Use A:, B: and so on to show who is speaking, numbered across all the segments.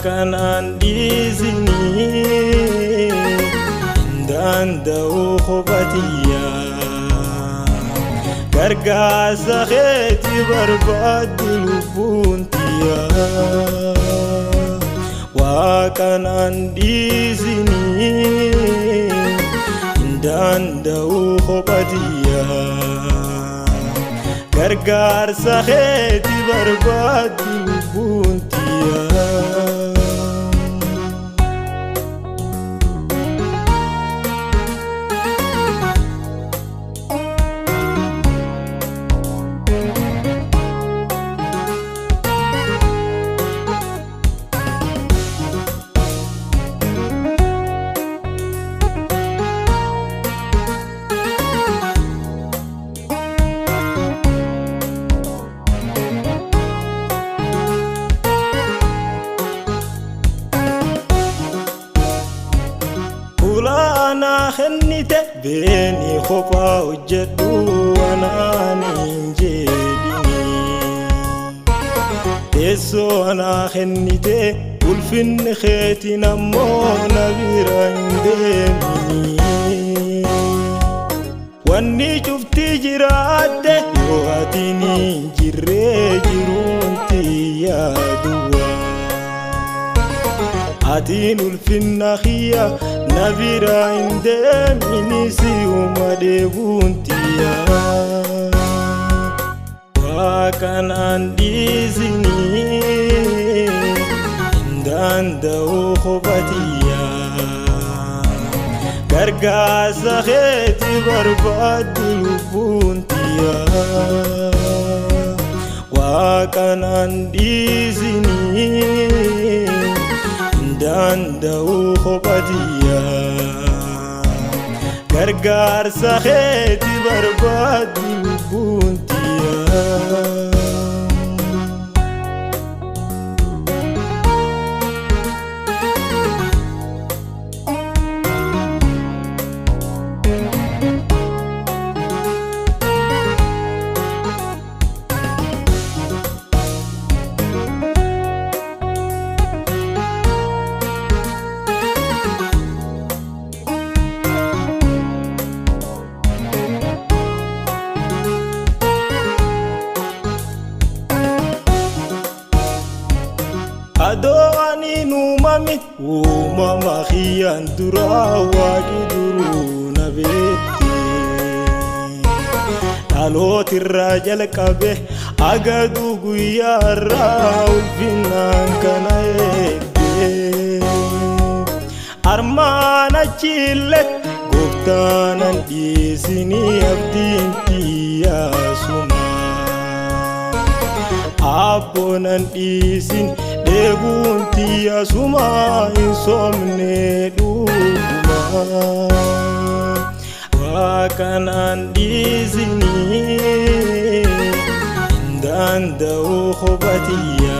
A: Wakanan dizini danda'u khobatiya gargaarsa keeti barbaaddu lubbuuntiya Wakanan dizini danda'u khobatiya gargaarsa keeti barbaaddu lubbuuntiya Kulana khennite beni khofa ujjadu anani jedini Teso ana khennite ulfin kheti nammo nabira indemini Wanni chufti jirate yoatini jirre jirunti yaduwa Atin ulfin nakhiya Nabira indemini si umadebuntiya Wakanan dizini danda'u khobatiya gargaarsa keeti barbaaddu lubbuuntiya Wakanan dizini danda'u khobatiya gargaarsa keeti barbaaddu lubbuuntiya Adoani numami umama khiyan dura wajiduru nabeti Aloti rajal kabe agadu guyara ulfinan kanaede Armana chile guftanan disini abdinti asuma Abonan disin Debunti asuma insomne duma Wakanan dizini danda'u khobatiya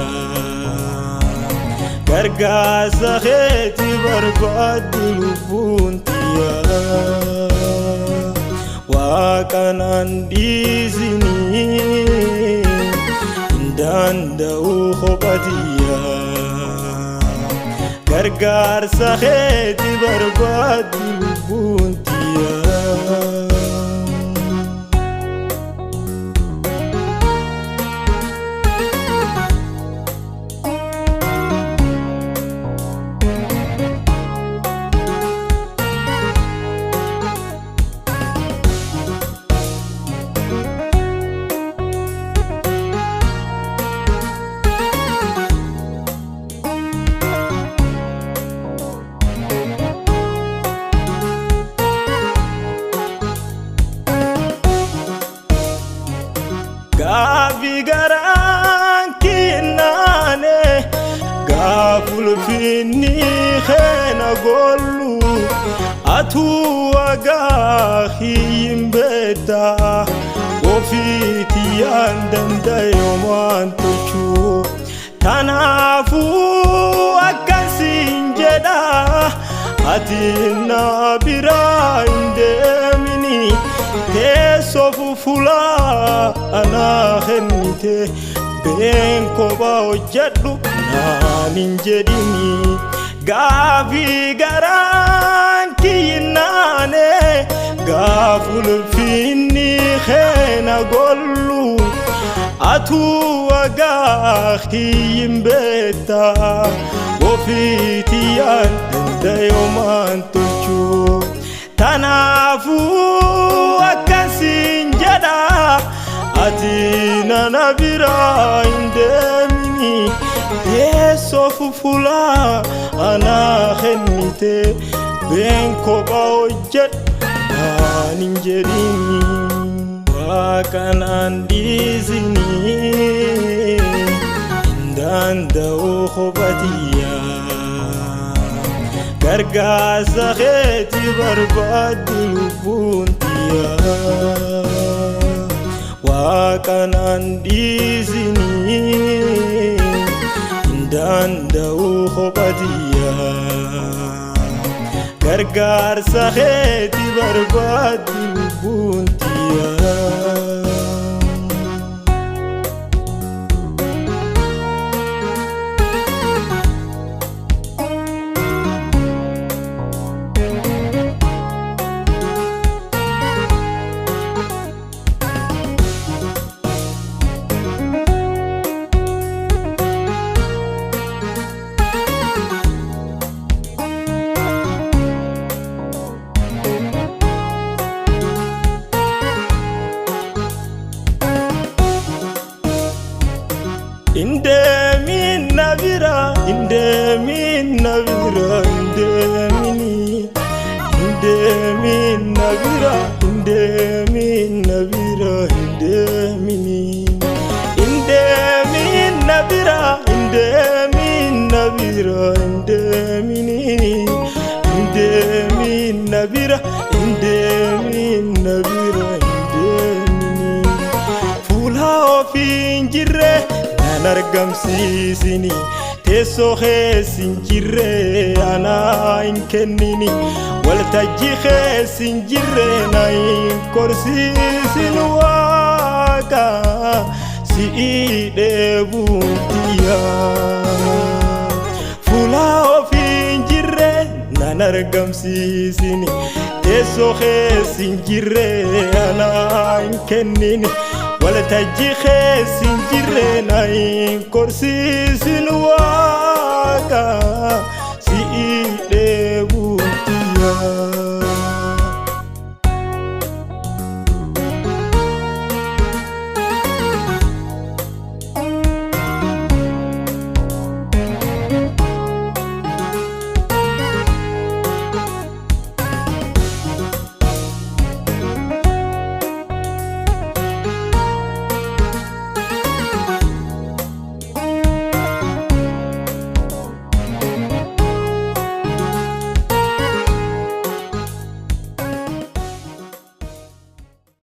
A: gargaarsa keeti barbaaddu lubbuuntiya Wakanan dizini danda'u khobatiya gargaarsa keeti barbaaddu lubbuuntiya Gavi garanki nane gaful finni khena gollu atu agahi imbeta ofiti yandanda yomantuchu tanafu akasinjeda atina bira indemini tesofu fulaa anaa kennite been kophaa hojjedhu naan hin jedhini gaafii garaan kiynaane gaaf ulfinni keena gollu atuu wagaah kiyyin beekta ofiitiyaan dandayomaan tolchuu tanaafuu akkasiin jedha ati nana biraa hin deemini teessoo fulaa anaa kennite been kophaa hojjedhu naan hin jedhini Waakanaan dhiisinii danda'u kophatiyyaa gargaarsa keeti barbaaddu lubbuun tiyyaa Waakanaan dhiisinii danda'u kophatiyyaa gargaarsa keeti barbaaddu lubbuun tiyyaa Indemin nabira, indemin nabira, indemini. Indemin nabira, indemin nabira, indemini. Indemin nabira, indemin nabira, indemini. Indemin nabira, indemin nabira, indemini. Fuula ofin jirre. Nargamsiisini teessoo keessin jirre anaa hin kennini waltajjii keessin jirre na hin korsiisin waaqa si'ii dheebuun tiyyaa fuula ofiin jirre nan argamsiisini teessoo keessin jirre anaa hin kennini waltajjii keessin jirre na hin korsiisin waaqa